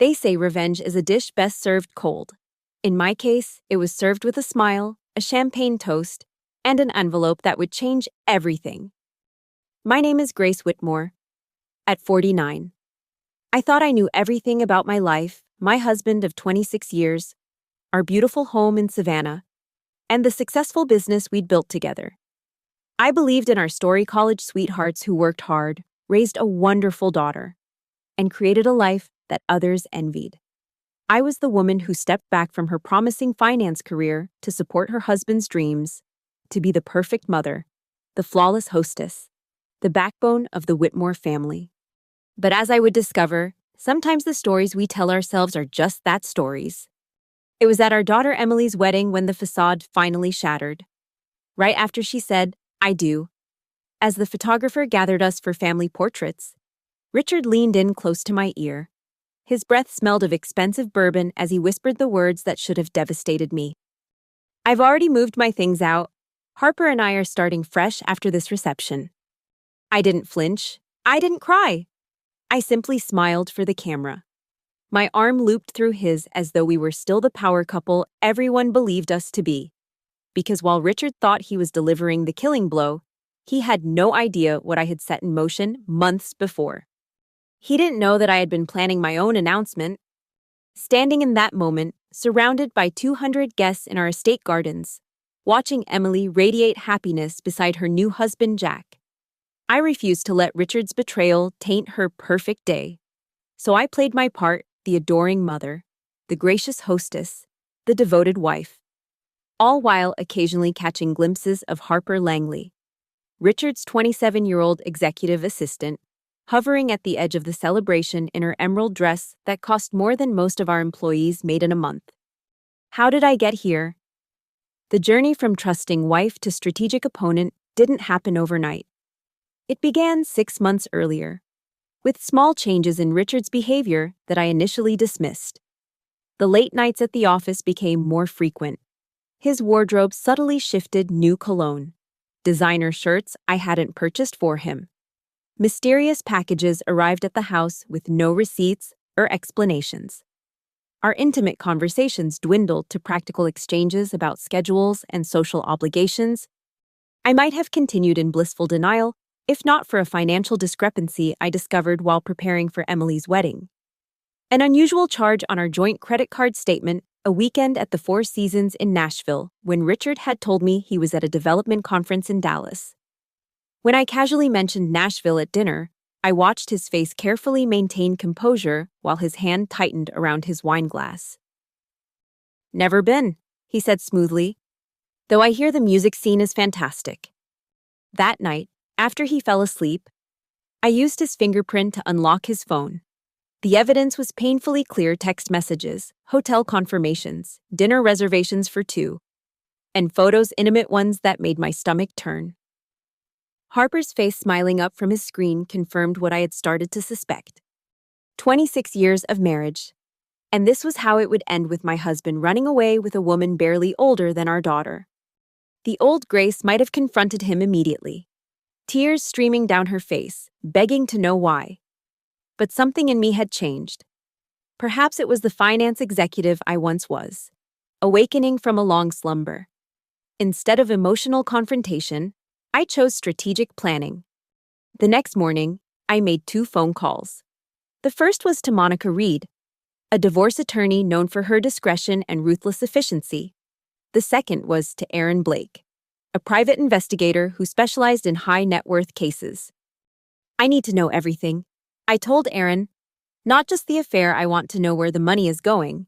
They say revenge is a dish best served cold. In my case, it was served with a smile, a champagne toast, and an envelope that would change everything. My name is Grace Whitmore. At 49. I thought I knew everything about my life, my husband of 26 years, our beautiful home in Savannah, and the successful business we'd built together. I believed in our Story College sweethearts who worked hard, raised a wonderful daughter, and created a life that others envied. I was the woman who stepped back from her promising finance career to support her husband's dreams, to be the perfect mother, the flawless hostess, the backbone of the Whitmore family. But as I would discover, sometimes the stories we tell ourselves are just that, stories. It was at our daughter Emily's wedding when the facade finally shattered. Right after she said, "I do." As the photographer gathered us for family portraits, Richard leaned in close to my ear. His breath smelled of expensive bourbon as he whispered the words that should have devastated me. "I've already moved my things out. Harper and I are starting fresh after this reception." I didn't flinch. I didn't cry. I simply smiled for the camera. My arm looped through his as though we were still the power couple everyone believed us to be. Because while Richard thought he was delivering the killing blow, he had no idea what I had set in motion months before. He didn't know that I had been planning my own announcement. Standing in that moment, surrounded by 200 guests in our estate gardens, watching Emily radiate happiness beside her new husband, Jack, I refused to let Richard's betrayal taint her perfect day. So I played my part, the adoring mother, the gracious hostess, the devoted wife, all while occasionally catching glimpses of Harper Langley, Richard's 27-year-old executive assistant, hovering at the edge of the celebration in her emerald dress that cost more than most of our employees made in a month. How did I get here? The journey from trusting wife to strategic opponent didn't happen overnight. It began 6 months earlier, with small changes in Richard's behavior that I initially dismissed. The late nights at the office became more frequent. His wardrobe subtly shifted new cologne, designer shirts I hadn't purchased for him. Mysterious packages arrived at the house with no receipts or explanations. Our intimate conversations dwindled to practical exchanges about schedules and social obligations. I might have continued in blissful denial if not for a financial discrepancy I discovered while preparing for Emily's wedding. An unusual charge on our joint credit card statement a weekend at the Four Seasons in Nashville when Richard had told me he was at a development conference in Dallas. When I casually mentioned Nashville at dinner, I watched his face carefully maintain composure while his hand tightened around his wine glass. "Never been," he said smoothly, "though I hear the music scene is fantastic." That night, after he fell asleep, I used his fingerprint to unlock his phone. The evidence was painfully clear: text messages, hotel confirmations, dinner reservations for two, and photos, intimate ones that made my stomach turn. Harper's face smiling up from his screen confirmed what I had started to suspect. 26 years of marriage. And this was how it would end, with my husband running away with a woman barely older than our daughter. The old Grace might have confronted him immediately, tears streaming down her face, begging to know why. But something in me had changed. Perhaps it was the finance executive I once was, awakening from a long slumber. Instead of emotional confrontation, I chose strategic planning. The next morning, I made 2 phone calls. The first was to Monica Reed, a divorce attorney known for her discretion and ruthless efficiency. The second was to Aaron Blake, a private investigator who specialized in high-net-worth cases. "I need to know everything," I told Aaron. "Not just the affair, I want to know where the money is going."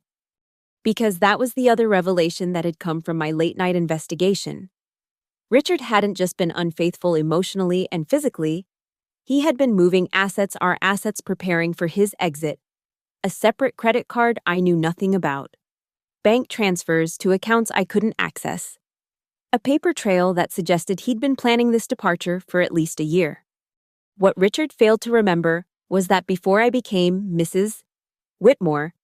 Because that was the other revelation that had come from my late-night investigation. Richard hadn't just been unfaithful emotionally and physically, he had been moving our assets preparing for his exit, a separate credit card I knew nothing about, bank transfers to accounts I couldn't access, a paper trail that suggested he'd been planning this departure for at least a year. What Richard failed to remember was that before I became Mrs. Whitmore,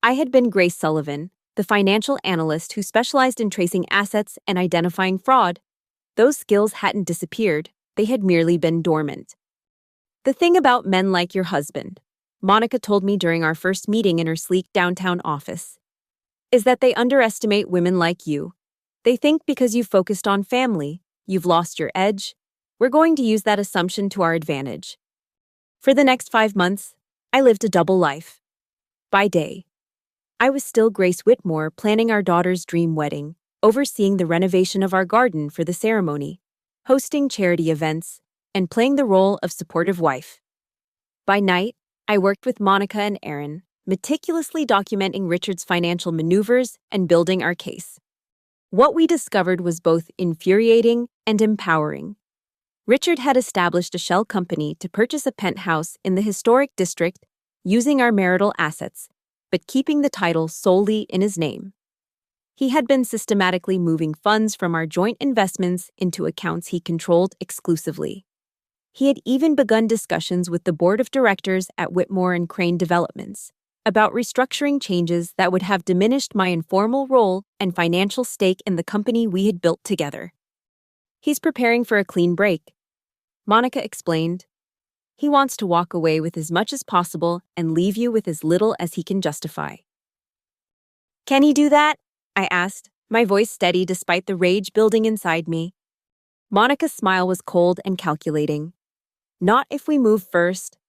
I had been Grace Sullivan, the financial analyst who specialized in tracing assets and identifying fraud. Those skills hadn't disappeared, they had merely been dormant. The thing about men like your husband, Monica told me during our first meeting in her sleek downtown office, is that they underestimate women like you. They think because you've focused on family, you've lost your edge. We're going to use that assumption to our advantage. For the next 5 months, I lived a double life. By day, I was still Grace Whitmore planning our daughter's dream wedding, overseeing the renovation of our garden for the ceremony, hosting charity events, and playing the role of supportive wife. By night, I worked with Monica and Aaron, meticulously documenting Richard's financial maneuvers and building our case. What we discovered was both infuriating and empowering. Richard had established a shell company to purchase a penthouse in the historic district using our marital assets, but keeping the title solely in his name. He had been systematically moving funds from our joint investments into accounts he controlled exclusively. He had even begun discussions with the board of directors at Whitmore and Crane Developments about restructuring changes that would have diminished my informal role and financial stake in the company we had built together. He's preparing for a clean break, Monica explained. He wants to walk away with as much as possible and leave you with as little as he can justify. Can he do that? I asked, my voice steady despite the rage building inside me. Monica's smile was cold and calculating. Not if we move first.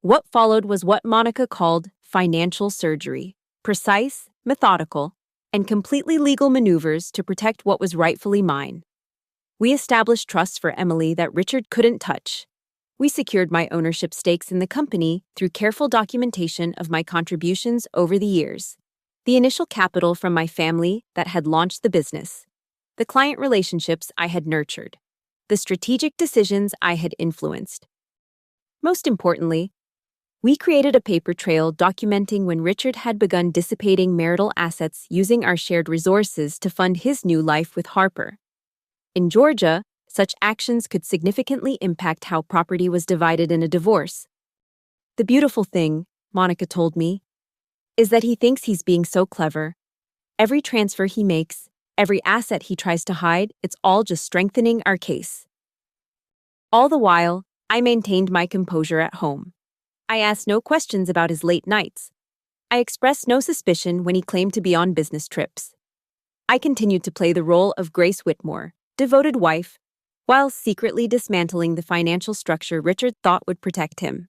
What followed was what Monica called financial surgery, precise, methodical, and completely legal maneuvers to protect what was rightfully mine. We established trusts for Emily that Richard couldn't touch. We secured my ownership stakes in the company through careful documentation of my contributions over the years, the initial capital from my family that had launched the business, the client relationships I had nurtured, the strategic decisions I had influenced. Most importantly, we created a paper trail documenting when Richard had begun dissipating marital assets using our shared resources to fund his new life with Harper. In Georgia, such actions could significantly impact how property was divided in a divorce. The beautiful thing, Monica told me, is that he thinks he's being so clever. Every transfer he makes, every asset he tries to hide, it's all just strengthening our case. All the while, I maintained my composure at home. I asked no questions about his late nights. I expressed no suspicion when he claimed to be on business trips. I continued to play the role of Grace Whitmore, devoted wife, while secretly dismantling the financial structure Richard thought would protect him.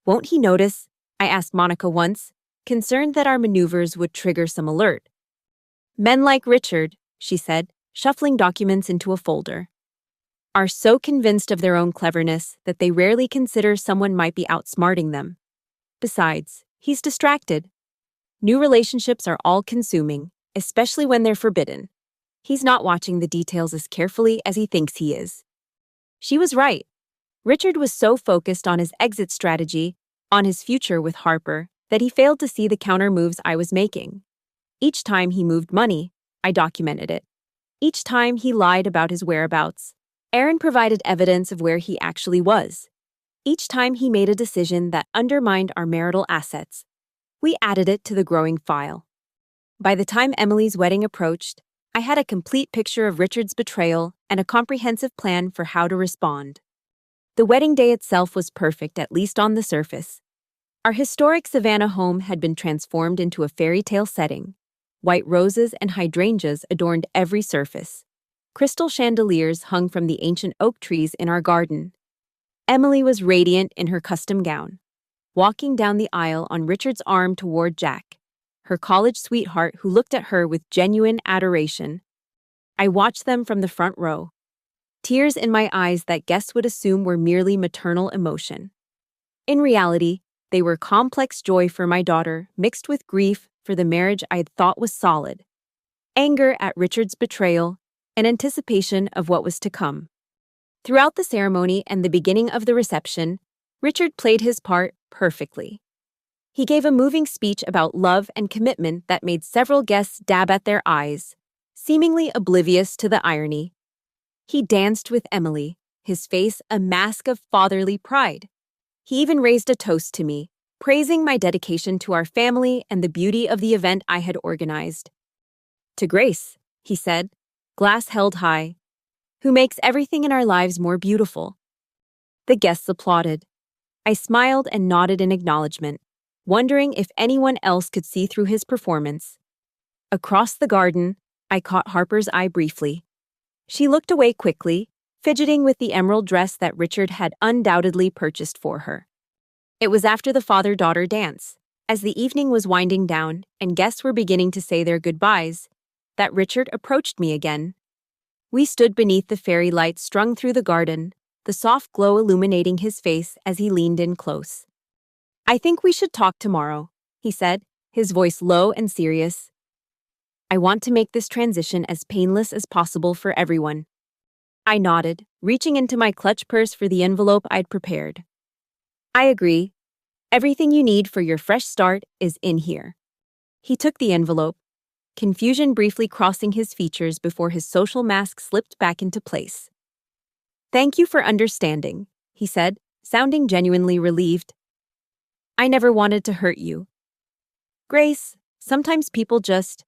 Won't he notice? I asked Monica once, concerned that our maneuvers would trigger some alert. Men like Richard, she said, shuffling documents into a folder, are so convinced of their own cleverness that they rarely consider someone might be outsmarting them. Besides, he's distracted. New relationships are all-consuming, especially when they're forbidden. He's not watching the details as carefully as he thinks he is. She was right. Richard was so focused on his exit strategy, on his future with Harper, that he failed to see the counter moves I was making. Each time he moved money, I documented it. Each time he lied about his whereabouts, Aaron provided evidence of where he actually was. Each time he made a decision that undermined our marital assets, we added it to the growing file. By the time Emily's wedding approached, I had a complete picture of Richard's betrayal and a comprehensive plan for how to respond. The wedding day itself was perfect, at least on the surface. Our historic Savannah home had been transformed into a fairy tale setting. White roses and hydrangeas adorned every surface. Crystal chandeliers hung from the ancient oak trees in our garden. Emily was radiant in her custom gown, walking down the aisle on Richard's arm toward Jack, her college sweetheart who looked at her with genuine adoration. I watched them from the front row, tears in my eyes that guests would assume were merely maternal emotion. In reality, they were complex joy for my daughter mixed with grief for the marriage I had thought was solid, anger at Richard's betrayal, and anticipation of what was to come. Throughout the ceremony and the beginning of the reception, Richard played his part perfectly. He gave a moving speech about love and commitment that made several guests dab at their eyes, seemingly oblivious to the irony. He danced with Emily, his face a mask of fatherly pride. He even raised a toast to me, praising my dedication to our family and the beauty of the event I had organized. To Grace, he said, glass held high, who makes everything in our lives more beautiful. The guests applauded. I smiled and nodded in acknowledgement, wondering if anyone else could see through his performance. Across the garden, I caught Harper's eye briefly. She looked away quickly, fidgeting with the emerald dress that Richard had undoubtedly purchased for her. It was after the father-daughter dance, as the evening was winding down and guests were beginning to say their goodbyes, that Richard approached me again. We stood beneath the fairy lights strung through the garden, the soft glow illuminating his face as he leaned in close. "I think we should talk tomorrow," he said, his voice low and serious. "I want to make this transition as painless as possible for everyone." I nodded, reaching into my clutch purse for the envelope I'd prepared. "I agree. Everything you need for your fresh start is in here." He took the envelope, confusion briefly crossing his features before his social mask slipped back into place. "Thank you for understanding," he said, sounding genuinely relieved. "I never wanted to hurt you. Grace, sometimes people just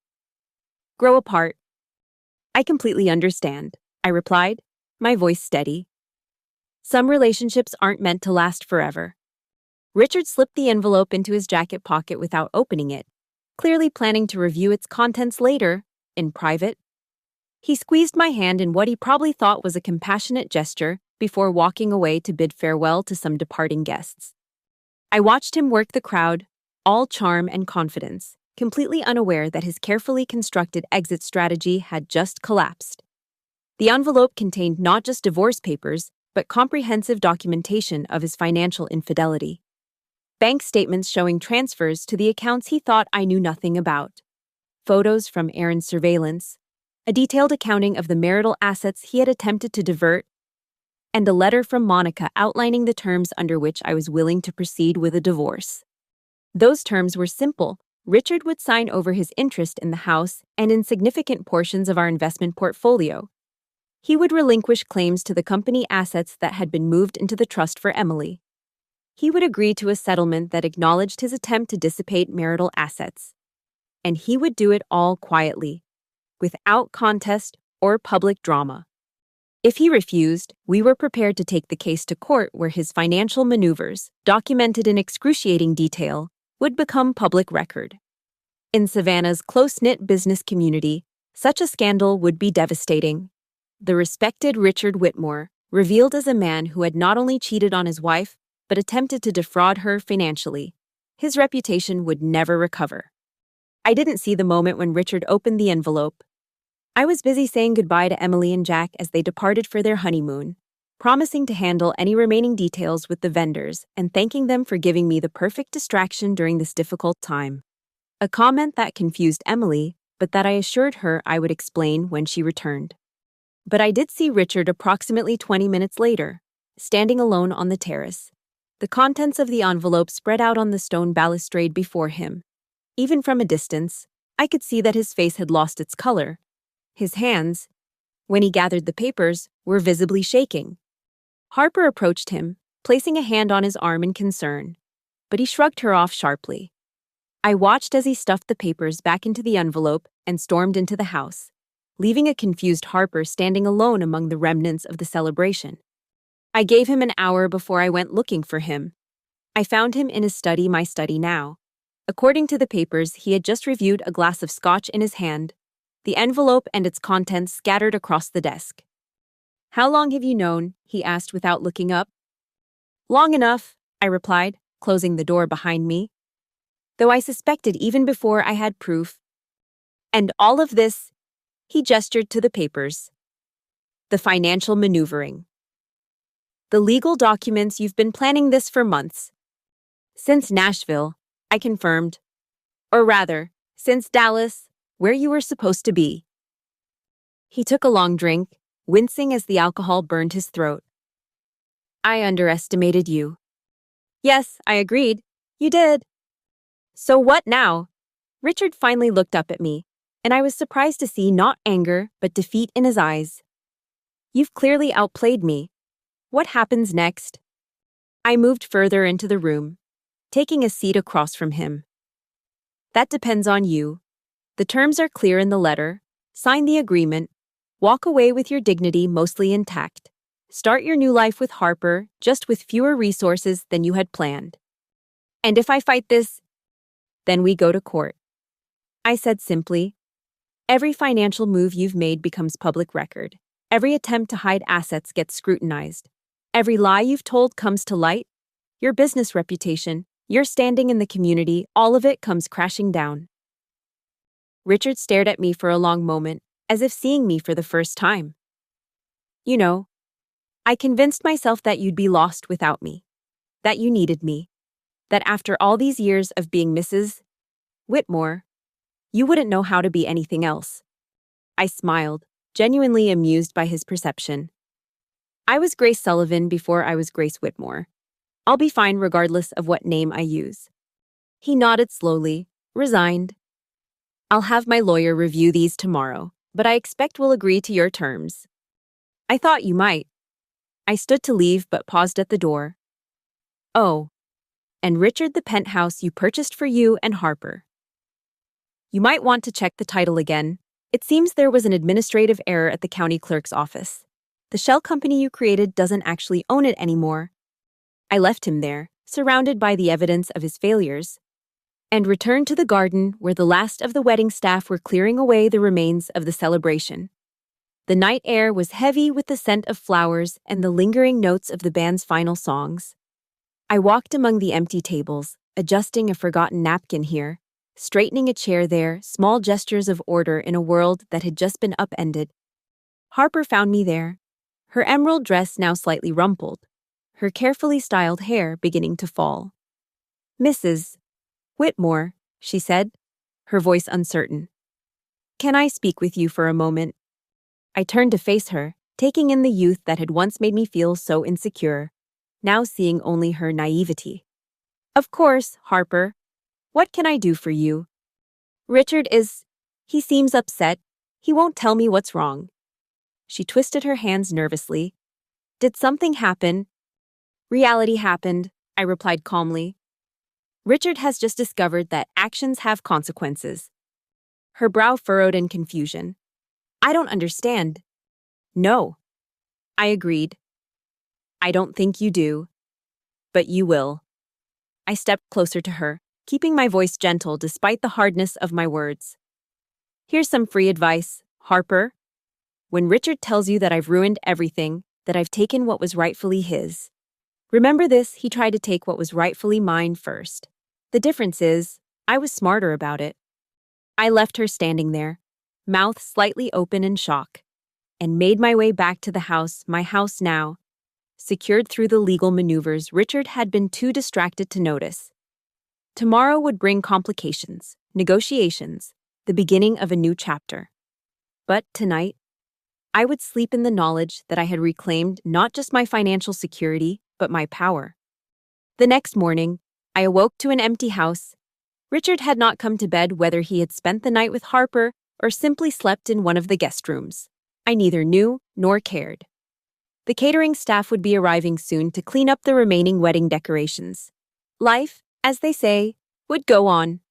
grow apart." "I completely understand," I replied, my voice steady. "Some relationships aren't meant to last forever." Richard slipped the envelope into his jacket pocket without opening it, clearly planning to review its contents later, in private. He squeezed my hand in what he probably thought was a compassionate gesture before walking away to bid farewell to some departing guests. I watched him work the crowd, all charm and confidence, completely unaware that his carefully constructed exit strategy had just collapsed. The envelope contained not just divorce papers, but comprehensive documentation of his financial infidelity. Bank statements showing transfers to the accounts he thought I knew nothing about. Photos from Aaron's surveillance, a detailed accounting of the marital assets he had attempted to divert, and a letter from Monica outlining the terms under which I was willing to proceed with a divorce. Those terms were simple. Richard would sign over his interest in the house and in significant portions of our investment portfolio. He would relinquish claims to the company assets that had been moved into the trust for Emily. He would agree to a settlement that acknowledged his attempt to dissipate marital assets. And he would do it all quietly, without contest or public drama. If he refused, we were prepared to take the case to court where his financial maneuvers, documented in excruciating detail, would become public record. In Savannah's close-knit business community, such a scandal would be devastating. The respected Richard Whitmore, revealed as a man who had not only cheated on his wife, but attempted to defraud her financially. His reputation would never recover. I didn't see the moment when Richard opened the envelope. I was busy saying goodbye to Emily and Jack as they departed for their honeymoon, promising to handle any remaining details with the vendors and thanking them for giving me the perfect distraction during this difficult time. A comment that confused Emily, but that I assured her I would explain when she returned. But I did see Richard approximately 20 minutes later, standing alone on the terrace. The contents of the envelope spread out on the stone balustrade before him. Even from a distance, I could see that his face had lost its color. His hands, when he gathered the papers, were visibly shaking. Harper approached him, placing a hand on his arm in concern, but he shrugged her off sharply. I watched as he stuffed the papers back into the envelope and stormed into the house, leaving a confused Harper standing alone among the remnants of the celebration. I gave him an hour before I went looking for him. I found him in his study, my study now. According to the papers, he had just reviewed a glass of scotch in his hand, the envelope and its contents scattered across the desk. "How long have you known?" he asked without looking up. "Long enough," I replied, closing the door behind me. Though I suspected even before I had proof. "And all of this," he gestured to the papers. "The financial maneuvering. The legal documents, you've been planning this for months. Since Nashville," I confirmed. "Or rather, since Dallas, where you were supposed to be." He took a long drink, wincing as the alcohol burned his throat. "I underestimated you." "Yes, I agreed. You did." "So what now?" Richard finally looked up at me, and I was surprised to see not anger, but defeat in his eyes. "You've clearly outplayed me. What happens next?" I moved further into the room, taking a seat across from him. "That depends on you. The terms are clear in the letter. Sign the agreement. Walk away with your dignity mostly intact. Start your new life with Harper, just with fewer resources than you had planned. And if I fight this, then we go to court. I said simply. Every financial move you've made becomes public record. Every attempt to hide assets gets scrutinized. Every lie you've told comes to light. Your business reputation, your standing in the community, all of it comes crashing down. Richard stared at me for a long moment, as if seeing me for the first time. You know, I convinced myself that you'd be lost without me, that you needed me, that after all these years of being Mrs. Whitmore, you wouldn't know how to be anything else. I smiled, genuinely amused by his perception. I was Grace Sullivan before I was Grace Whitmore. I'll be fine regardless of what name I use. He nodded slowly, resigned. I'll have my lawyer review these tomorrow, but I expect we'll agree to your terms. I thought you might. I stood to leave but paused at the door. Oh, and Richard, the penthouse you purchased for you and Harper. You might want to check the title again. It seems there was an administrative error at the county clerk's office. The shell company you created doesn't actually own it anymore. I left him there, surrounded by the evidence of his failures, and returned to the garden where the last of the wedding staff were clearing away the remains of the celebration. The night air was heavy with the scent of flowers and the lingering notes of the band's final songs. I walked among the empty tables, adjusting a forgotten napkin here, straightening a chair there, small gestures of order in a world that had just been upended. Harper found me there, her emerald dress now slightly rumpled, her carefully styled hair beginning to fall. Mrs. Whitmore, she said, her voice uncertain. Can I speak with you for a moment? I turned to face her, taking in the youth that had once made me feel so insecure, now seeing only her naivety. Of course, Harper. What can I do for you? Richard he seems upset. He won't tell me what's wrong. She twisted her hands nervously. Did something happen? Reality happened, I replied calmly. Richard has just discovered that actions have consequences. Her brow furrowed in confusion. I don't understand. No. I agreed. I don't think you do. But you will. I stepped closer to her, keeping my voice gentle despite the hardness of my words. Here's some free advice, Harper. When Richard tells you that I've ruined everything, that I've taken what was rightfully his, remember this, he tried to take what was rightfully mine first. The difference is, I was smarter about it. I left her standing there, mouth slightly open in shock, and made my way back to the house, my house now. Secured through the legal maneuvers Richard had been too distracted to notice. Tomorrow would bring complications, negotiations, the beginning of a new chapter. But tonight, I would sleep in the knowledge that I had reclaimed not just my financial security, but my power. The next morning, I awoke to an empty house. Richard had not come to bed, whether he had spent the night with Harper or simply slept in one of the guest rooms. I neither knew nor cared. The catering staff would be arriving soon to clean up the remaining wedding decorations. Life, as they say, would go on.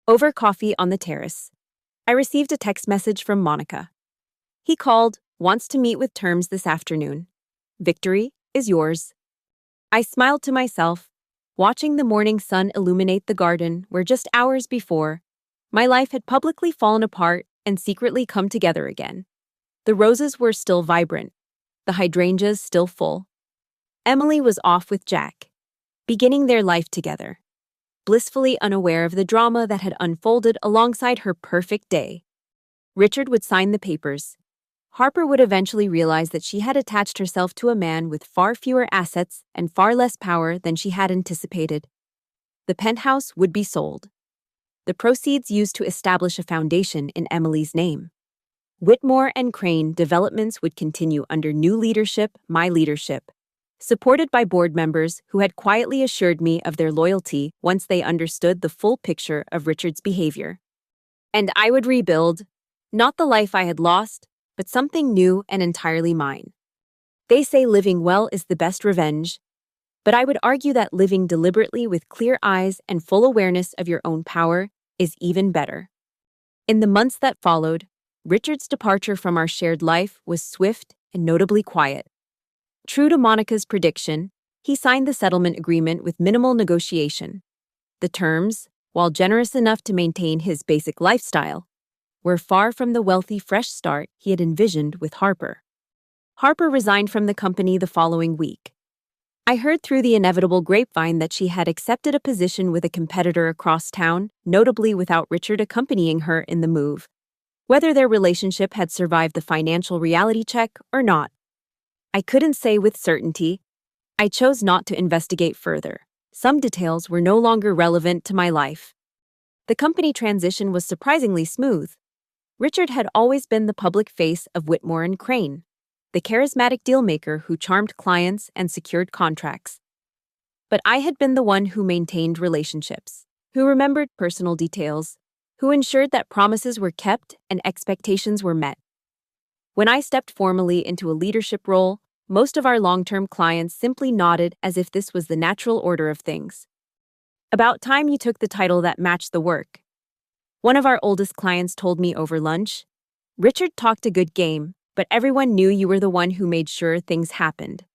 Over coffee on the terrace, I received a text message from Monica. He called, wants to meet with terms this afternoon. Victory is yours. I smiled to myself, watching the morning sun illuminate the garden where just hours before, my life had publicly fallen apart and secretly come together again. The roses were still vibrant, the hydrangeas still full. Emily was off with Jack, beginning their life together, blissfully unaware of the drama that had unfolded alongside her perfect day. Richard would sign the papers. Harper would eventually realize that she had attached herself to a man with far fewer assets and far less power than she had anticipated. The penthouse would be sold. The proceeds used to establish a foundation in Emily's name. Whitmore and Crane developments would continue under new leadership, my leadership, supported by board members who had quietly assured me of their loyalty once they understood the full picture of Richard's behavior. And I would rebuild, not the life I had lost, but something new and entirely mine. They say living well is the best revenge, but I would argue that living deliberately with clear eyes and full awareness of your own power is even better. In the months that followed, Richard's departure from our shared life was swift and notably quiet. True to Monica's prediction, he signed the settlement agreement with minimal negotiation. The terms, while generous enough to maintain his basic lifestyle, were far from the wealthy fresh start he had envisioned with Harper. Harper resigned from the company the following week. I heard through the inevitable grapevine that she had accepted a position with a competitor across town, notably without Richard accompanying her in the move. Whether their relationship had survived the financial reality check or not, I couldn't say with certainty. I chose not to investigate further. Some details were no longer relevant to my life. The company transition was surprisingly smooth. Richard had always been the public face of Whitmore and Crane, the charismatic dealmaker who charmed clients and secured contracts. But I had been the one who maintained relationships, who remembered personal details, who ensured that promises were kept and expectations were met. When I stepped formally into a leadership role, most of our long-term clients simply nodded as if this was the natural order of things. About time you took the title that matched the work. One of our oldest clients told me over lunch, Richard talked a good game, but everyone knew you were the one who made sure things happened.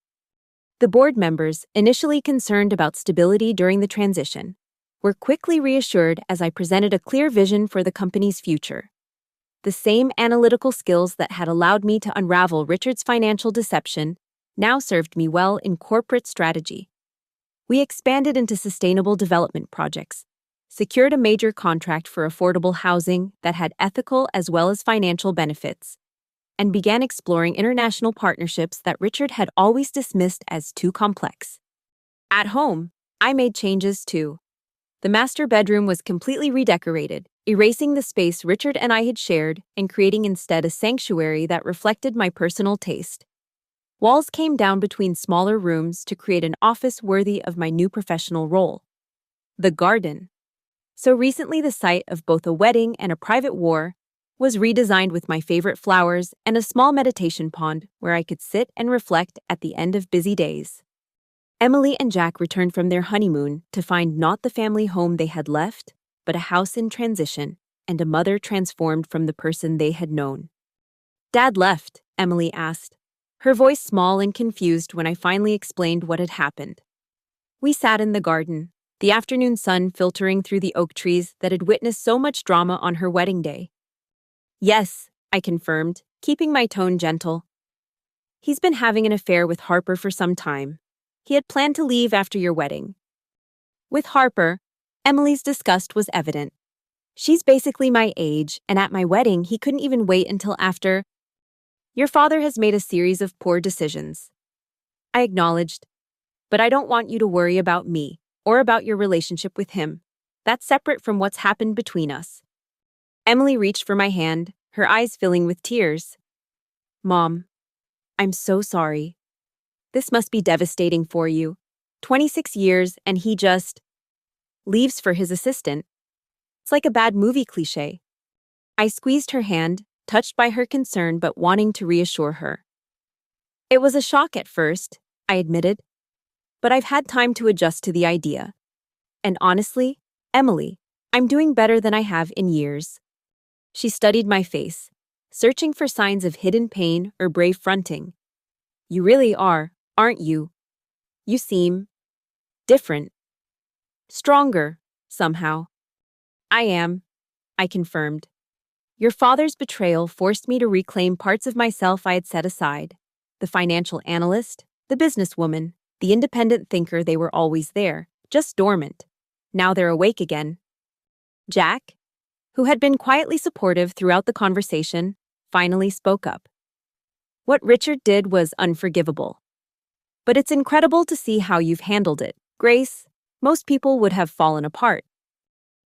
The board members, initially concerned about stability during the transition, were quickly reassured as I presented a clear vision for the company's future. The same analytical skills that had allowed me to unravel Richard's financial deception now served me well in corporate strategy. We expanded into sustainable development projects, secured a major contract for affordable housing that had ethical as well as financial benefits, and began exploring international partnerships that Richard had always dismissed as too complex. At home, I made changes too. The master bedroom was completely redecorated, erasing the space Richard and I had shared and creating instead a sanctuary that reflected my personal taste. Walls came down between smaller rooms to create an office worthy of my new professional role. The garden, so recently the site of both a wedding and a private war, was redesigned with my favorite flowers and a small meditation pond where I could sit and reflect at the end of busy days. Emily and Jack returned from their honeymoon to find not the family home they had left, but a house in transition and a mother transformed from the person they had known. "Dad left," Emily asked, her voice small and confused when I finally explained what had happened. We sat in the garden, the afternoon sun filtering through the oak trees that had witnessed so much drama on her wedding day. "Yes," I confirmed, keeping my tone gentle. "He's been having an affair with Harper for some time. He had planned to leave after your wedding." With Harper, Emily's disgust was evident. "She's basically my age, and at my wedding, he couldn't even wait until after. Your father has made a series of poor decisions." I acknowledged, "But I don't want you to worry about me or about your relationship with him. That's separate from what's happened between us." Emily reached for my hand, her eyes filling with tears. "Mom, I'm so sorry. This must be devastating for you. 26 years and he just leaves for his assistant. It's like a bad movie cliché." I squeezed her hand, touched by her concern but wanting to reassure her. "It was a shock at first," I admitted, "but I've had time to adjust to the idea. And honestly, Emily, I'm doing better than I have in years." She studied my face, searching for signs of hidden pain or brave fronting. "You really are, aren't you? You seem different. Stronger, somehow." "I am," I confirmed. "Your father's betrayal forced me to reclaim parts of myself I had set aside. The financial analyst, the businesswoman, the independent thinker, they were always there, just dormant. Now they're awake again." Jack, who had been quietly supportive throughout the conversation, finally spoke up. "What Richard did was unforgivable. But it's incredible to see how you've handled it, Grace. Most people would have fallen apart."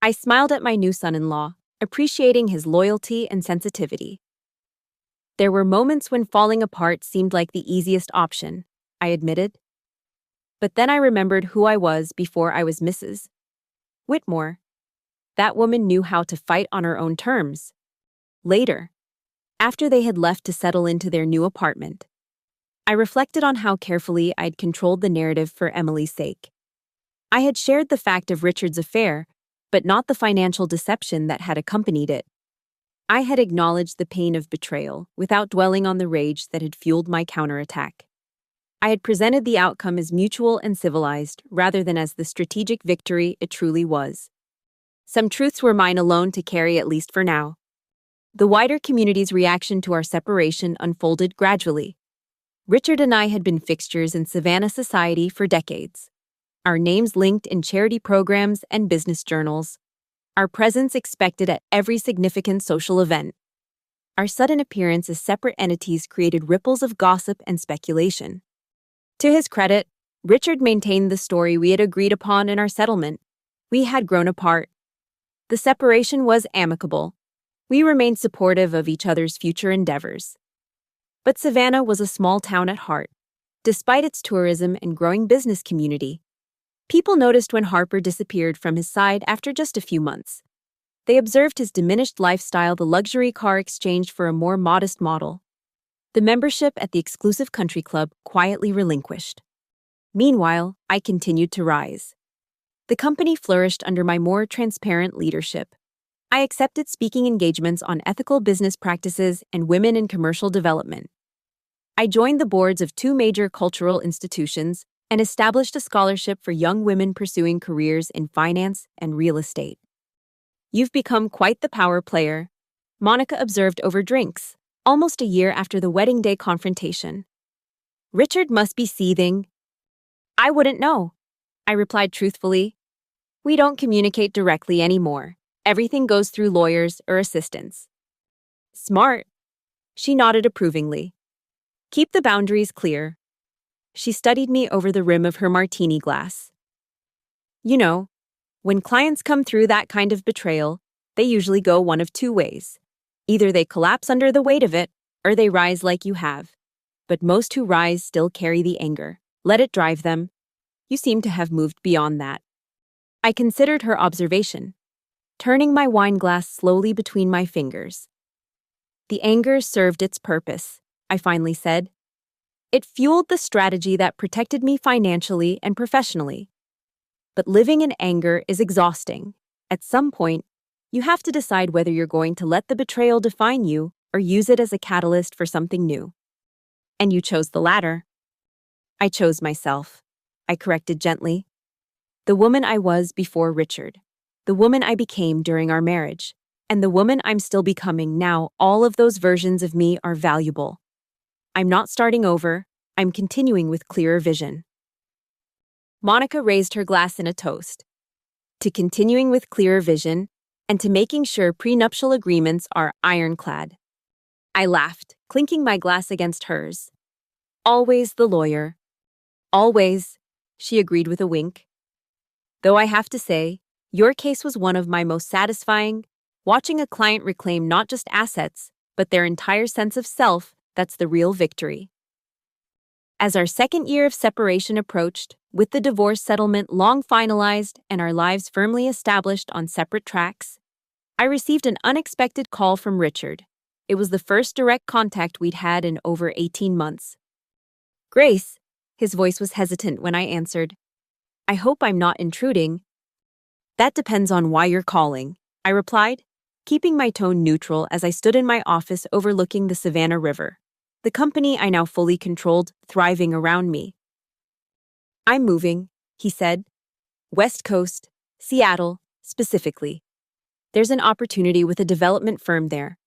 I smiled at my new son-in-law, appreciating his loyalty and sensitivity. "There were moments when falling apart seemed like the easiest option," I admitted. But then I remembered who I was before I was Mrs. Whitmore. That woman knew how to fight on her own terms. Later, after they had left to settle into their new apartment, I reflected on how carefully I'd controlled the narrative for Emily's sake. I had shared the fact of Richard's affair, but not the financial deception that had accompanied it. I had acknowledged the pain of betrayal without dwelling on the rage that had fueled my counterattack. I had presented the outcome as mutual and civilized, rather than as the strategic victory it truly was. Some truths were mine alone to carry, at least for now. The wider community's reaction to our separation unfolded gradually. Richard and I had been fixtures in Savannah society for decades. Our names linked in charity programs and business journals. Our presence expected at every significant social event. Our sudden appearance as separate entities created ripples of gossip and speculation. To his credit, Richard maintained the story we had agreed upon in our settlement. We had grown apart. The separation was amicable. We remained supportive of each other's future endeavors. But Savannah was a small town at heart, despite its tourism and growing business community. People noticed when Harper disappeared from his side after just a few months. They observed his diminished lifestyle, the luxury car exchanged for a more modest model. The membership at the exclusive country club quietly relinquished. Meanwhile, I continued to rise. The company flourished under my more transparent leadership. I accepted speaking engagements on ethical business practices and women in commercial development. I joined the boards of 2 major cultural institutions and established a scholarship for young women pursuing careers in finance and real estate. You've become quite the power player, Monica observed over drinks, almost a year after the wedding day confrontation. Richard must be seething. I wouldn't know, I replied truthfully. We don't communicate directly anymore. Everything goes through lawyers or assistants. Smart. She nodded approvingly. Keep the boundaries clear. She studied me over the rim of her martini glass. You know, when clients come through that kind of betrayal, they usually go one of 2 ways. Either they collapse under the weight of it, or they rise like you have. But most who rise still carry the anger. Let it drive them. You seem to have moved beyond that. I considered her observation, turning my wine glass slowly between my fingers. The anger served its purpose, I finally said. It fueled the strategy that protected me financially and professionally. But living in anger is exhausting. At some point, you have to decide whether you're going to let the betrayal define you or use it as a catalyst for something new. And you chose the latter. I chose myself, I corrected gently. The woman I was before Richard. The woman I became during our marriage. And the woman I'm still becoming now. All of those versions of me are valuable. I'm not starting over. I'm continuing with clearer vision. Monica raised her glass in a toast. To continuing with clearer vision, and to making sure prenuptial agreements are ironclad. I laughed, clinking my glass against hers. Always the lawyer. Always, she agreed with a wink. Though I have to say, your case was one of my most satisfying. Watching a client reclaim not just assets, but their entire sense of self, that's the real victory. As our 2nd year of separation approached, with the divorce settlement long finalized and our lives firmly established on separate tracks, I received an unexpected call from Richard. It was the first direct contact we'd had in over 18 months. Grace, his voice was hesitant when I answered. I hope I'm not intruding. That depends on why you're calling, I replied, keeping my tone neutral as I stood in my office overlooking the Savannah River, the company I now fully controlled thriving around me. I'm moving, he said. West Coast, Seattle, specifically. There's an opportunity with a development firm there.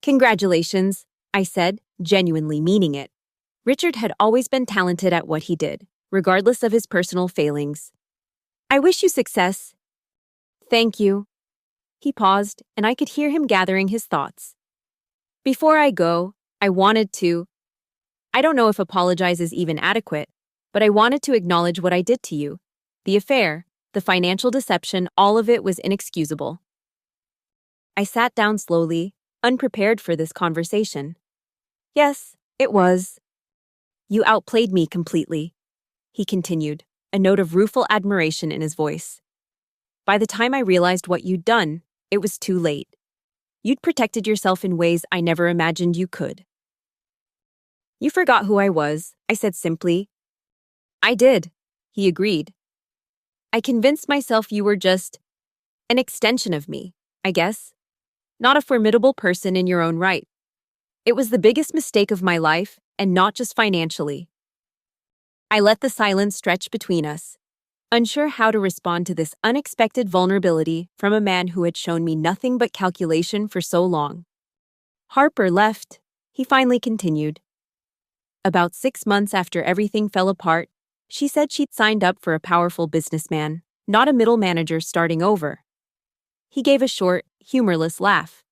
Congratulations, I said, genuinely meaning it. Richard had always been talented at what he did, regardless of his personal failings. I wish you success. Thank you. He paused, and I could hear him gathering his thoughts. Before I go, I don't know if apologize is even adequate, but I wanted to acknowledge what I did to you. The affair, the financial deception, all of it was inexcusable. I sat down slowly, unprepared for this conversation. Yes, it was. You outplayed me completely, he continued, a note of rueful admiration in his voice. By the time I realized what you'd done, it was too late. You'd protected yourself in ways I never imagined you could. You forgot who I was, I said simply. I did, he agreed. I convinced myself you were just an extension of me, I guess. Not a formidable person in your own right. It was the biggest mistake of my life, and not just financially. I let the silence stretch between us, unsure how to respond to this unexpected vulnerability from a man who had shown me nothing but calculation for so long. Harper left, he finally continued. About 6 months after everything fell apart, she said she'd signed up for a powerful businessman, not a middle manager starting over. He gave a short, humorless laugh.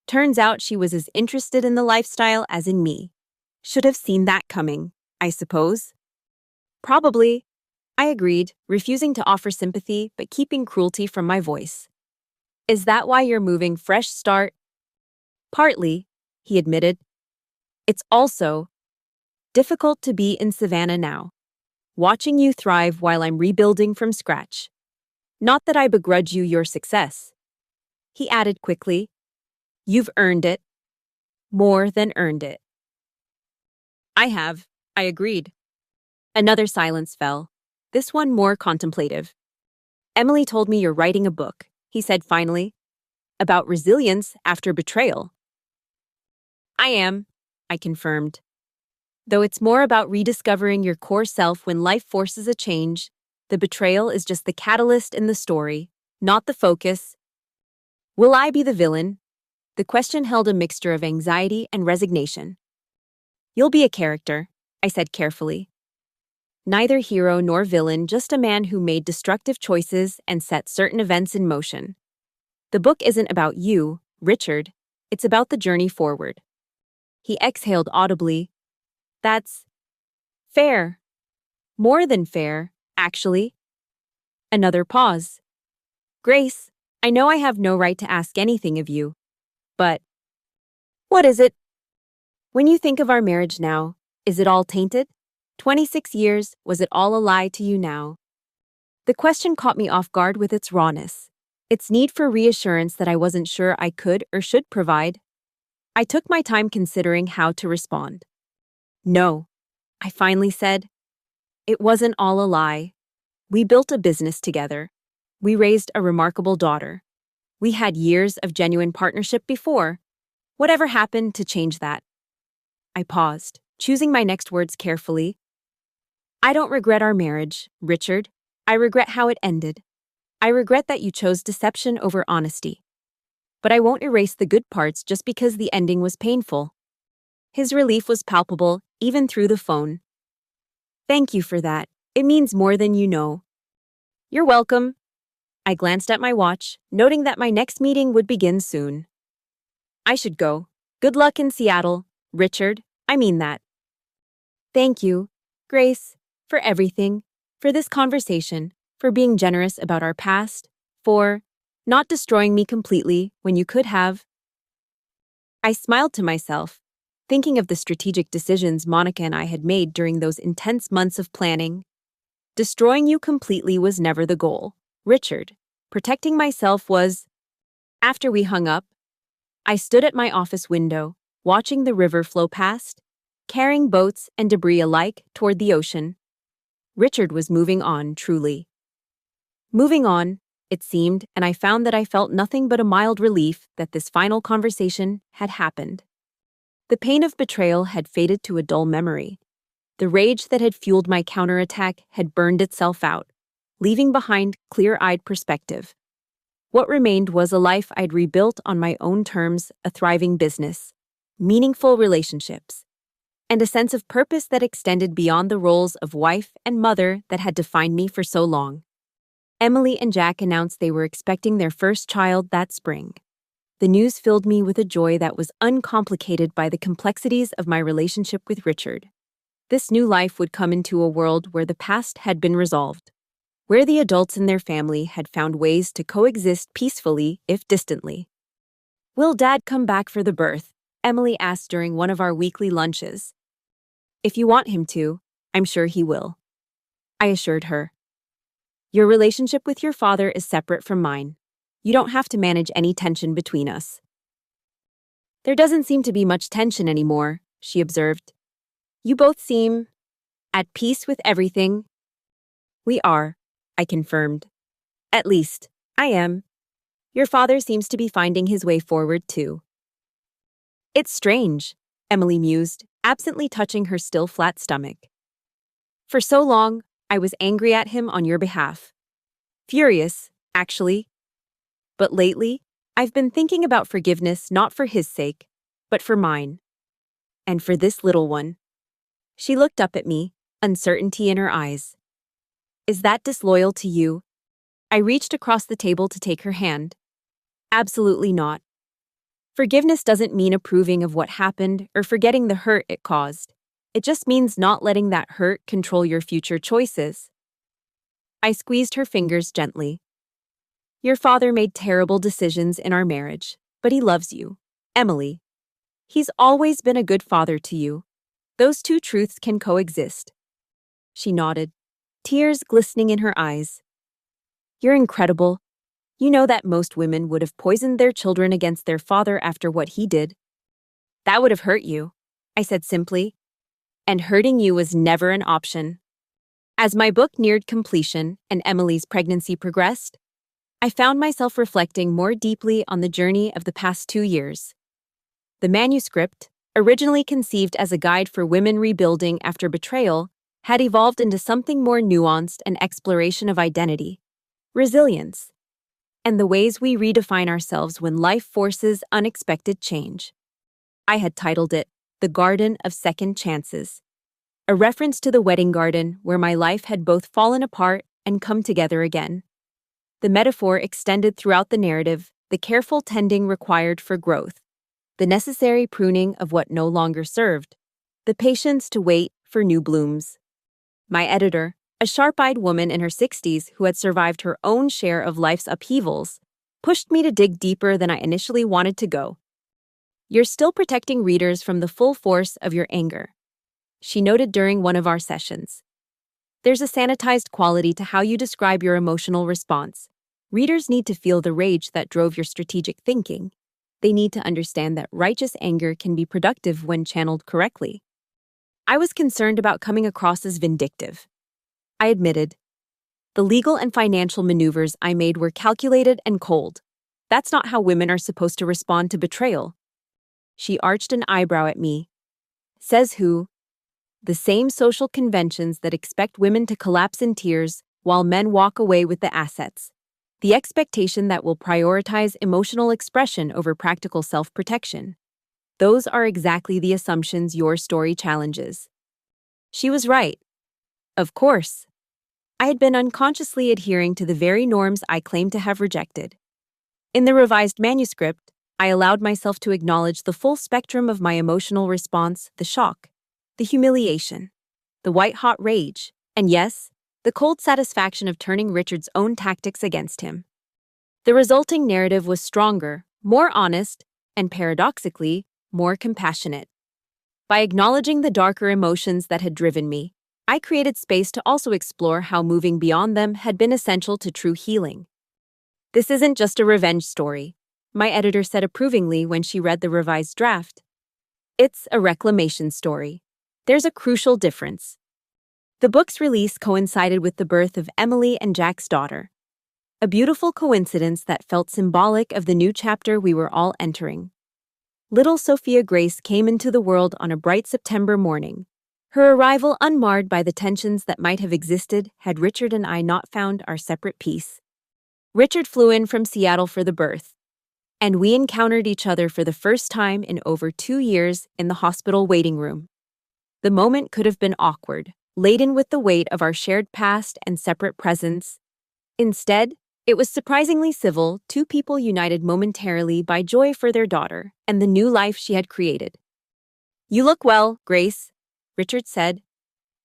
Turns out she was as interested in the lifestyle as in me. Should have seen that coming, I suppose. Probably, I agreed, refusing to offer sympathy but keeping cruelty from my voice. Is that why you're moving? Fresh start? Partly, he admitted. It's also difficult to be in Savannah now, watching you thrive while I'm rebuilding from scratch. Not that I begrudge you your success. He added quickly, you've earned it. More than earned it. I have, I agreed. Another silence fell, this one more contemplative. Emily told me you're writing a book, he said finally, about resilience after betrayal. I am, I confirmed. Though it's more about rediscovering your core self when life forces a change, the betrayal is just the catalyst in the story, not the focus. Will I be the villain? The question held a mixture of anxiety and resignation. You'll be a character, I said carefully. Neither hero nor villain, just a man who made destructive choices and set certain events in motion. The book isn't about you, Richard. It's about the journey forward. He exhaled audibly. That's fair. More than fair, actually. Another pause. Grace, I know I have no right to ask anything of you, but what is it? When you think of our marriage now, is it all tainted? 26 years, was it all a lie to you now? The question caught me off guard with its rawness, its need for reassurance that I wasn't sure I could or should provide. I took my time considering how to respond. No, I finally said. It wasn't all a lie. We built a business together. We raised a remarkable daughter. We had years of genuine partnership before. Whatever happened to change that? I paused, choosing my next words carefully. I don't regret our marriage, Richard. I regret how it ended. I regret that you chose deception over honesty. But I won't erase the good parts just because the ending was painful. His relief was palpable, even through the phone. Thank you for that. It means more than you know. You're welcome. I glanced at my watch, noting that my next meeting would begin soon. I should go. Good luck in Seattle, Richard. I mean that. Thank you, Grace, for everything, for this conversation, for being generous about our past, for not destroying me completely when you could have. I smiled to myself, thinking of the strategic decisions Monica and I had made during those intense months of planning. Destroying you completely was never the goal, Richard. Protecting myself was. After we hung up, I stood at my office window, watching the river flow past, carrying boats and debris alike toward the ocean. Richard was moving on, truly. Moving on, it seemed, and I found that I felt nothing but a mild relief that this final conversation had happened. The pain of betrayal had faded to a dull memory. The rage that had fueled my counterattack had burned itself out, leaving behind clear-eyed perspective. What remained was a life I'd rebuilt on my own terms, a thriving business, meaningful relationships, and a sense of purpose that extended beyond the roles of wife and mother that had defined me for so long. Emily and Jack announced they were expecting their first child that spring. The news filled me with a joy that was uncomplicated by the complexities of my relationship with Richard. This new life would come into a world where the past had been resolved, where the adults in their family had found ways to coexist peacefully, if distantly. Will Dad come back for the birth? Emily asked during one of our weekly lunches. If you want him to, I'm sure he will. I assured her. Your relationship with your father is separate from mine. You don't have to manage any tension between us. There doesn't seem to be much tension anymore, she observed. You both seem at peace with everything. We are, I confirmed. At least, I am. Your father seems to be finding his way forward, too. It's strange, Emily mused, absently touching her still flat stomach. For so long, I was angry at him on your behalf. Furious, actually. But lately, I've been thinking about forgiveness not for his sake, but for mine. And for this little one. She looked up at me, uncertainty in her eyes. Is that disloyal to you? I reached across the table to take her hand. Absolutely not. Forgiveness doesn't mean approving of what happened or forgetting the hurt it caused. It just means not letting that hurt control your future choices. I squeezed her fingers gently. Your father made terrible decisions in our marriage, but he loves you, Emily. He's always been a good father to you. Those two truths can coexist. She nodded, tears glistening in her eyes. You're incredible. You know that most women would have poisoned their children against their father after what he did. That would have hurt you, I said simply. And hurting you was never an option. As my book neared completion and Emily's pregnancy progressed, I found myself reflecting more deeply on the journey of the past 2 years. The manuscript, originally conceived as a guide for women rebuilding after betrayal, had evolved into something more nuanced, an exploration of identity, resilience, and the ways we redefine ourselves when life forces unexpected change. I had titled it The Garden of Second Chances, a reference to the wedding garden where my life had both fallen apart and come together again. The metaphor extended throughout the narrative, the careful tending required for growth, the necessary pruning of what no longer served, the patience to wait for new blooms. My editor, a sharp-eyed woman in her 60s who had survived her own share of life's upheavals, pushed me to dig deeper than I initially wanted to go. You're still protecting readers from the full force of your anger, she noted during one of our sessions. There's a sanitized quality to how you describe your emotional response. Readers need to feel the rage that drove your strategic thinking. They need to understand that righteous anger can be productive when channeled correctly. I was concerned about coming across as vindictive. I admitted. The legal and financial maneuvers I made were calculated and cold. That's not how women are supposed to respond to betrayal. She arched an eyebrow at me. Says who? The same social conventions that expect women to collapse in tears while men walk away with the assets. The expectation that will prioritize emotional expression over practical self-protection. Those are exactly the assumptions your story challenges. She was right. Of course. I had been unconsciously adhering to the very norms I claimed to have rejected. In the revised manuscript, I allowed myself to acknowledge the full spectrum of my emotional response, the shock, the humiliation, the white-hot rage, and yes, the cold satisfaction of turning Richard's own tactics against him. The resulting narrative was stronger, more honest, and paradoxically, more compassionate. By acknowledging the darker emotions that had driven me, I created space to also explore how moving beyond them had been essential to true healing. This isn't just a revenge story, my editor said approvingly when she read the revised draft. It's a reclamation story. There's a crucial difference. The book's release coincided with the birth of Emily and Jack's daughter, a beautiful coincidence that felt symbolic of the new chapter we were all entering. Little Sophia Grace came into the world on a bright September morning, her arrival unmarred by the tensions that might have existed had Richard and I not found our separate peace. Richard flew in from Seattle for the birth, and we encountered each other for the first time in over 2 years in the hospital waiting room. The moment could have been awkward, laden with the weight of our shared past and separate presents. Instead, it was surprisingly civil, two people united momentarily by joy for their daughter and the new life she had created. You look well, Grace, Richard said,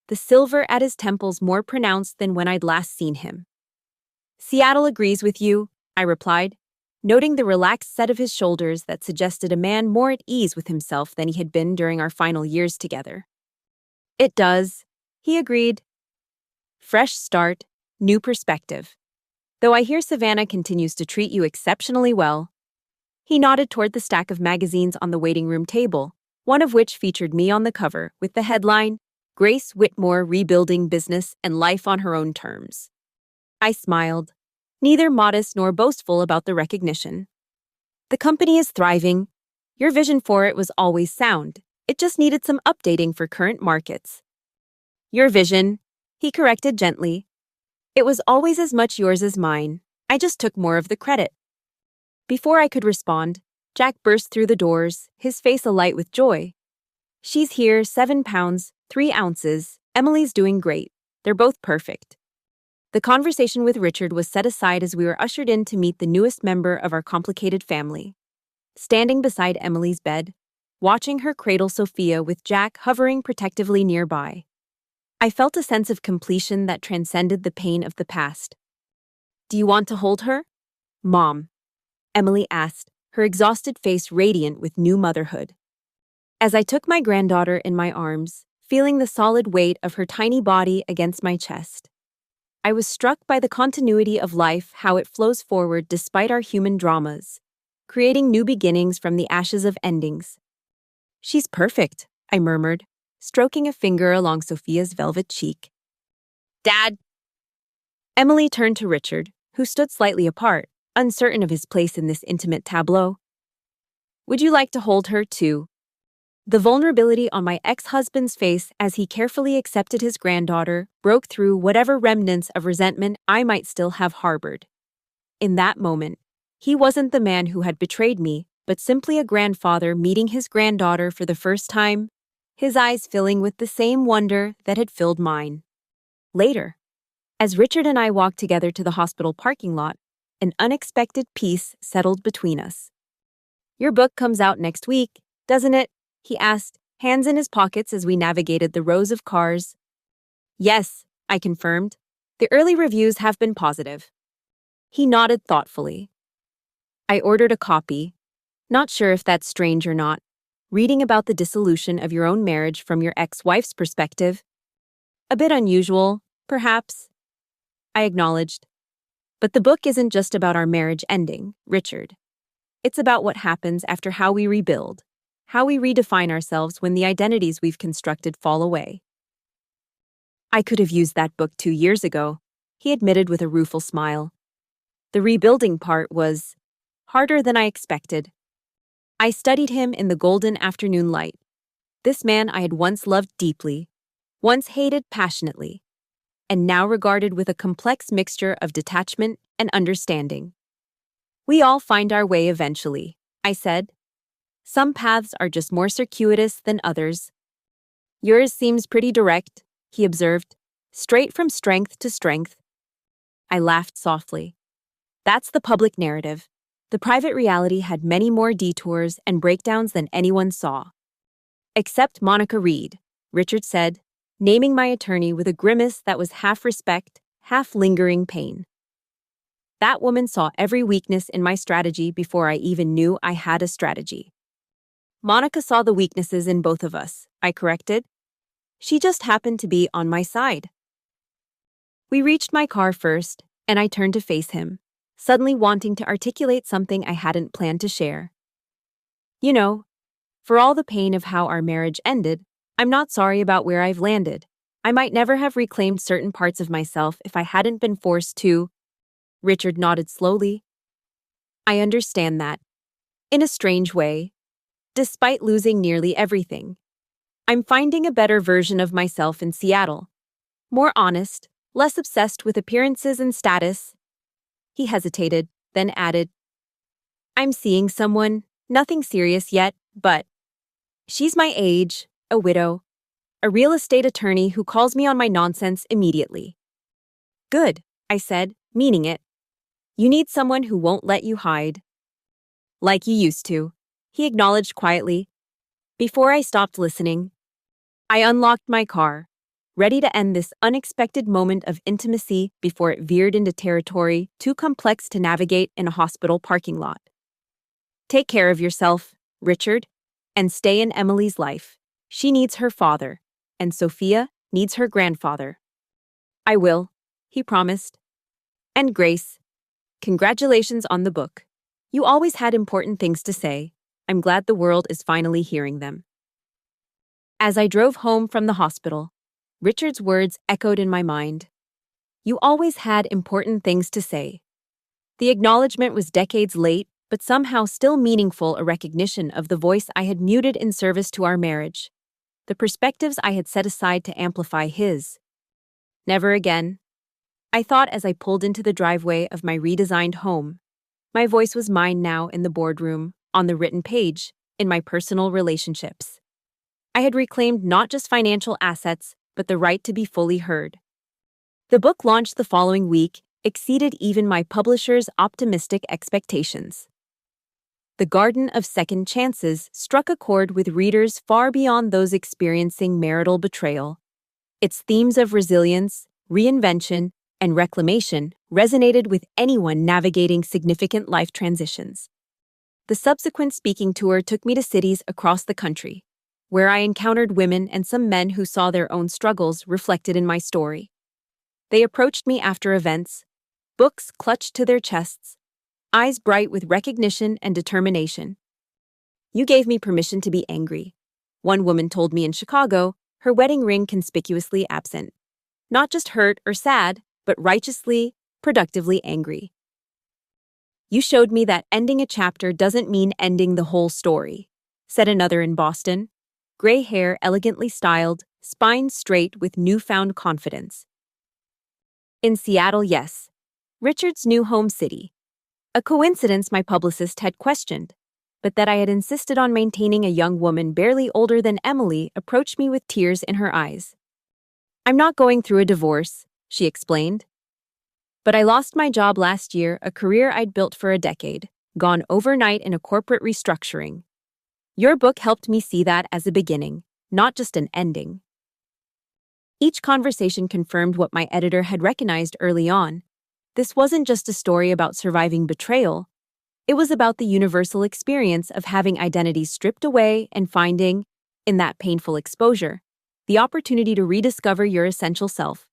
the silver at his temples more pronounced than when I'd last seen him. Seattle agrees with you, I replied, noting the relaxed set of his shoulders that suggested a man more at ease with himself than he had been during our final years together. It does, he agreed. Fresh start, new perspective. Though I hear Savannah continues to treat you exceptionally well. He nodded toward the stack of magazines on the waiting room table, one of which featured me on the cover with the headline, Grace Whitmore Rebuilding Business and Life on Her Own Terms. I smiled, neither modest nor boastful about the recognition. The company is thriving. Your vision for it was always sound. It just needed some updating for current markets. Your vision, he corrected gently. It was always as much yours as mine. I just took more of the credit. Before I could respond, Jack burst through the doors, his face alight with joy. She's here, 7 pounds, 3 ounces. Emily's doing great. They're both perfect. The conversation with Richard was set aside as we were ushered in to meet the newest member of our complicated family. Standing beside Emily's bed, watching her cradle Sophia with Jack hovering protectively nearby, I felt a sense of completion that transcended the pain of the past. "Do you want to hold her, Mom?" Emily asked, her exhausted face radiant with new motherhood. As I took my granddaughter in my arms, feeling the solid weight of her tiny body against my chest, I was struck by the continuity of life, how it flows forward despite our human dramas, creating new beginnings from the ashes of endings. "She's perfect," I murmured, stroking a finger along Sophia's velvet cheek. "Dad!" Emily turned to Richard, who stood slightly apart, uncertain of his place in this intimate tableau. "Would you like to hold her, too?" The vulnerability on my ex-husband's face as he carefully accepted his granddaughter broke through whatever remnants of resentment I might still have harbored. In that moment, he wasn't the man who had betrayed me, but simply a grandfather meeting his granddaughter for the first time, his eyes filling with the same wonder that had filled mine. Later, as Richard and I walked together to the hospital parking lot, an unexpected peace settled between us. "Your book comes out next week, doesn't it?" he asked, hands in his pockets as we navigated the rows of cars. "Yes," I confirmed. "The early reviews have been positive." He nodded thoughtfully. I ordered a copy. Not sure if that's strange or not. Reading about the dissolution of your own marriage from your ex-wife's perspective. A bit unusual, perhaps, I acknowledged. But the book isn't just about our marriage ending, Richard. It's about what happens after, how we rebuild, how we redefine ourselves when the identities we've constructed fall away. "I could have used that book 2 years ago," he admitted with a rueful smile. "The rebuilding part was harder than I expected." I studied him in the golden afternoon light. This man I had once loved deeply, once hated passionately, and now regarded with a complex mixture of detachment and understanding. "We all find our way eventually," I said. "Some paths are just more circuitous than others." "Yours seems pretty direct," he observed, "straight from strength to strength." I laughed softly. That's the public narrative. The private reality had many more detours and breakdowns than anyone saw. "Except Monica Reed," Richard said, naming my attorney with a grimace that was half respect, half lingering pain. "That woman saw every weakness in my strategy before I even knew I had a strategy." "Monica saw the weaknesses in both of us," I corrected. "She just happened to be on my side." We reached my car first, and I turned to face him, suddenly wanting to articulate something I hadn't planned to share. "You know, for all the pain of how our marriage ended, I'm not sorry about where I've landed. I might never have reclaimed certain parts of myself if I hadn't been forced to." Richard nodded slowly. "I understand that. In a strange way. Despite losing nearly everything, I'm finding a better version of myself in Seattle. More honest, less obsessed with appearances and status." He hesitated, then added, "I'm seeing someone, nothing serious yet, but she's my age, a widow, a real estate attorney who calls me on my nonsense immediately." "Good," I said, meaning it. "You need someone who won't let you hide." "Like you used to," he acknowledged quietly. Before I stopped listening, I unlocked my car, ready to end this unexpected moment of intimacy before it veered into territory too complex to navigate in a hospital parking lot. "Take care of yourself, Richard, and stay in Emily's life. She needs her father, and Sophia needs her grandfather." "I will," he promised. "And Grace, congratulations on the book. You always had important things to say. I'm glad the world is finally hearing them." As I drove home from the hospital, Richard's words echoed in my mind. You always had important things to say. The acknowledgement was decades late, but somehow still meaningful, a recognition of the voice I had muted in service to our marriage, the perspectives I had set aside to amplify his. Never again, I thought as I pulled into the driveway of my redesigned home. My voice was mine now in the boardroom, on the written page, in my personal relationships. I had reclaimed not just financial assets, but the right to be fully heard. The book launched the following week, exceeded even my publisher's optimistic expectations. The Garden of Second Chances struck a chord with readers far beyond those experiencing marital betrayal. Its themes of resilience, reinvention, and reclamation resonated with anyone navigating significant life transitions. The subsequent speaking tour took me to cities across the country, where I encountered women and some men who saw their own struggles reflected in my story. They approached me after events, books clutched to their chests, eyes bright with recognition and determination. "You gave me permission to be angry," one woman told me in Chicago, her wedding ring conspicuously absent. Not just hurt or sad, but righteously, productively angry. "You showed me that ending a chapter doesn't mean ending the whole story," said another in Boston, gray hair elegantly styled, spine straight with newfound confidence. In Seattle, yes. Richard's new home city. A coincidence my publicist had questioned, but that I had insisted on maintaining a young woman barely older than Emily approached me with tears in her eyes. "I'm not going through a divorce," she explained. "But I lost my job last year, a career I'd built for a decade, gone overnight in a corporate restructuring. Your book helped me see that as a beginning, not just an ending." Each conversation confirmed what my editor had recognized early on. This wasn't just a story about surviving betrayal. It was about the universal experience of having identity stripped away and finding, in that painful exposure, the opportunity to rediscover your essential self.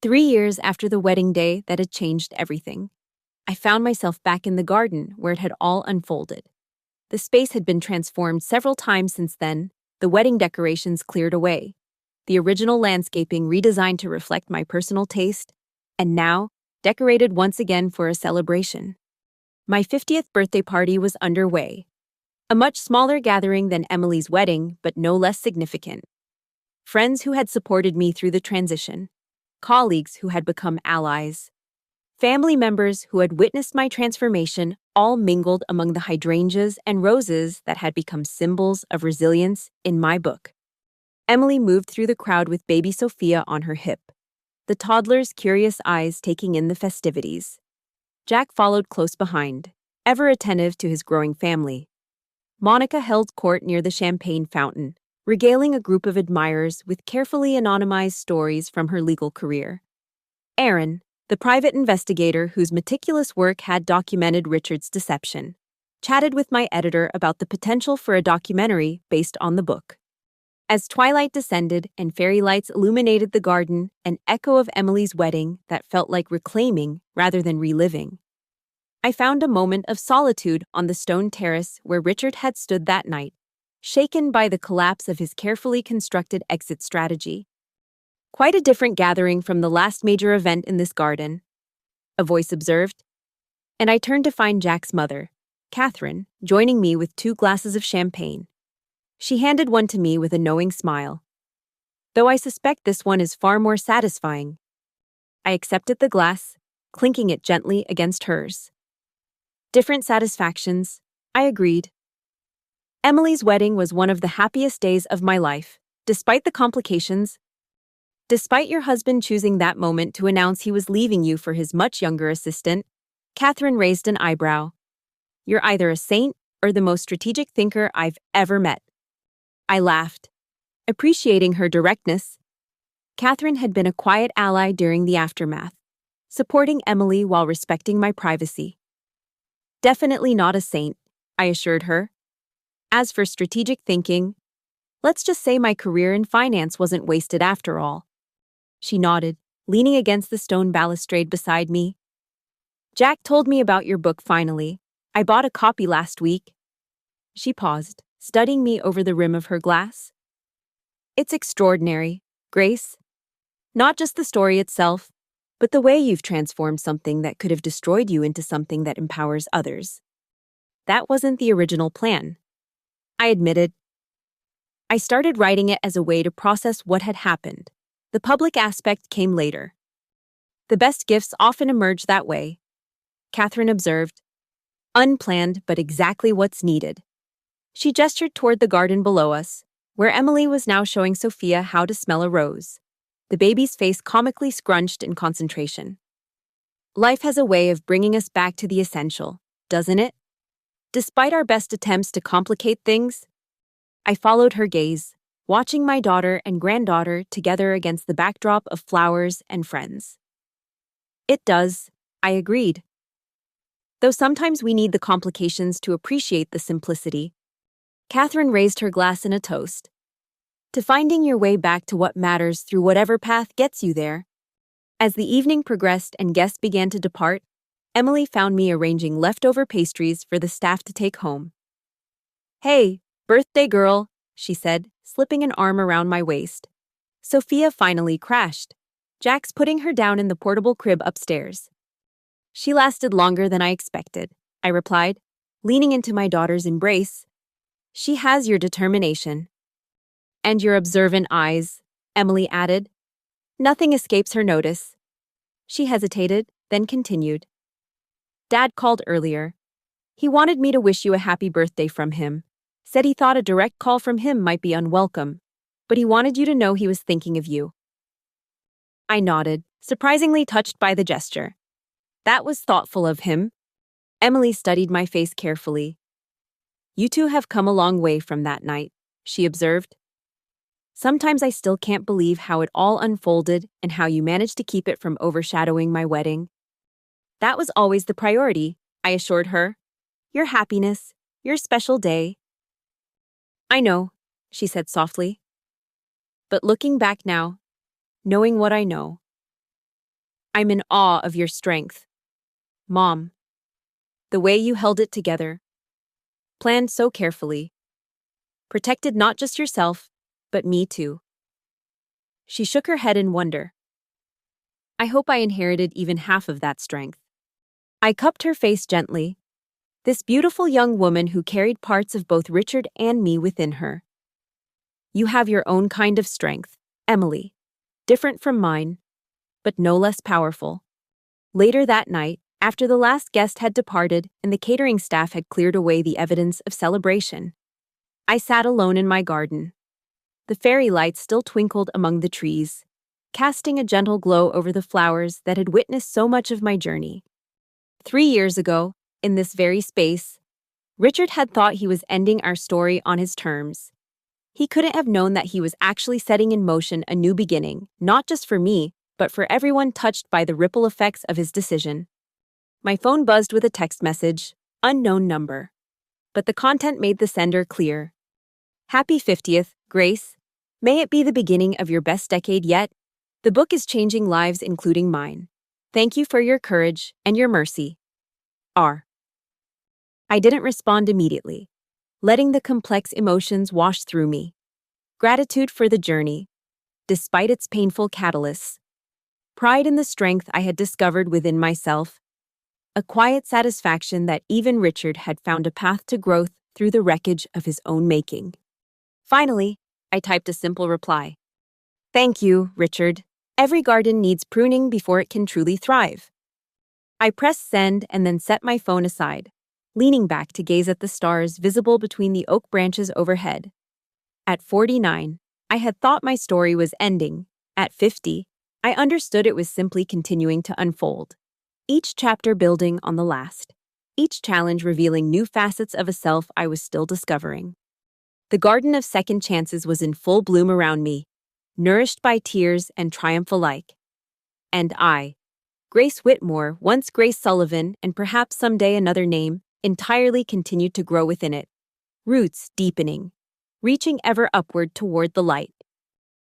3 years after the wedding day that had changed everything, I found myself back in the garden where it had all unfolded. The space had been transformed several times since then, the wedding decorations cleared away, the original landscaping redesigned to reflect my personal taste, and now, decorated once again for a celebration. My 50th birthday party was underway. A much smaller gathering than Emily's wedding, but no less significant. Friends who had supported me through the transition, colleagues who had become allies, family members who had witnessed my transformation, all mingled among the hydrangeas and roses that had become symbols of resilience in my book. Emily moved through the crowd with baby Sophia on her hip, the toddler's curious eyes taking in the festivities. Jack followed close behind, ever attentive to his growing family. Monica held court near the champagne fountain, regaling a group of admirers with carefully anonymized stories from her legal career. Aaron, the private investigator whose meticulous work had documented Richard's deception, chatted with my editor about the potential for a documentary based on the book. As twilight descended and fairy lights illuminated the garden, an echo of Emily's wedding that felt like reclaiming rather than reliving. I found a moment of solitude on the stone terrace where Richard had stood that night, shaken by the collapse of his carefully constructed exit strategy. "Quite a different gathering from the last major event in this garden," a voice observed, and I turned to find Jack's mother, Catherine, joining me with 2 glasses of champagne. She handed one to me with a knowing smile. "Though I suspect this one is far more satisfying." I accepted the glass, clinking it gently against hers. "Different satisfactions," I agreed. Emily's wedding was one of the happiest days of my life, despite the complications. "Despite your husband choosing that moment to announce he was leaving you for his much younger assistant," Catherine raised an eyebrow. "You're either a saint or the most strategic thinker I've ever met." I laughed, appreciating her directness. Catherine had been a quiet ally during the aftermath, supporting Emily while respecting my privacy. "Definitely not a saint," I assured her. "As for strategic thinking, let's just say my career in finance wasn't wasted after all." She nodded, leaning against the stone balustrade beside me. "Jack told me about your book finally. I bought a copy last week." She paused, studying me over the rim of her glass. "It's extraordinary, Grace. Not just the story itself, but the way you've transformed something that could have destroyed you into something that empowers others." "That wasn't the original plan," I admitted. "I started writing it as a way to process what had happened, The public aspect came later. The best gifts often emerge that way, Catherine observed. Unplanned, but exactly what's needed. She gestured toward the garden below us, where Emily was now showing Sophia how to smell a rose, the baby's face comically scrunched in concentration. Life has a way of bringing us back to the essential, doesn't it? Despite our best attempts to complicate things, I followed her gaze, watching my daughter and granddaughter together against the backdrop of flowers and friends. It does, I agreed. Though sometimes we need the complications to appreciate the simplicity. Catherine raised her glass in a toast. To finding your way back to what matters through whatever path gets you there. As the evening progressed and guests began to depart, Emily found me arranging leftover pastries for the staff to take home. Hey, birthday girl, she said, slipping an arm around my waist. Sophia finally crashed, Jax putting her down in the portable crib upstairs. She lasted longer than I expected, I replied, leaning into my daughter's embrace. She has your determination. And your observant eyes, Emily added. Nothing escapes her notice. She hesitated, then continued. Dad called earlier. He wanted me to wish you a happy birthday from him. Said he thought a direct call from him might be unwelcome, but he wanted you to know he was thinking of you. I nodded, surprisingly touched by the gesture. That was thoughtful of him. Emily studied my face carefully. You two have come a long way from that night, she observed. Sometimes I still can't believe how it all unfolded and how you managed to keep it from overshadowing my wedding. That was always the priority, I assured her. Your happiness, your special day. I know, she said softly. But looking back now, knowing what I know, I'm in awe of your strength. Mom. The way you held it together. Planned so carefully. Protected not just yourself, but me too. She shook her head in wonder. I hope I inherited even half of that strength. I cupped her face gently. This beautiful young woman who carried parts of both Richard and me within her. You have your own kind of strength, Emily. Different from mine, but no less powerful. Later that night, after the last guest had departed and the catering staff had cleared away the evidence of celebration, I sat alone in my garden. The fairy lights still twinkled among the trees, casting a gentle glow over the flowers that had witnessed so much of my journey. 3 years ago, in this very space, Richard had thought he was ending our story on his terms. He couldn't have known that he was actually setting in motion a new beginning, not just for me, but for everyone touched by the ripple effects of his decision. My phone buzzed with a text message, unknown number. But the content made the sender clear. Happy 50th, Grace. May it be the beginning of your best decade yet. The book is changing lives, including mine. Thank you for your courage and your mercy. R. I didn't respond immediately, letting the complex emotions wash through me. Gratitude for the journey, despite its painful catalysts. Pride in the strength I had discovered within myself. A quiet satisfaction that even Richard had found a path to growth through the wreckage of his own making. Finally, I typed a simple reply. Thank you, Richard. Every garden needs pruning before it can truly thrive. I pressed send and then set my phone aside, leaning back to gaze at the stars visible between the oak branches overhead. At 49, I had thought my story was ending. At 50, I understood it was simply continuing to unfold. Each chapter building on the last. Each challenge revealing new facets of a self I was still discovering. The garden of second chances was in full bloom around me, nourished by tears and triumph alike. And I, Grace Whitmore, once Grace Sullivan, and perhaps someday another name, entirely continued to grow within it. Roots deepening, reaching ever upward toward the light.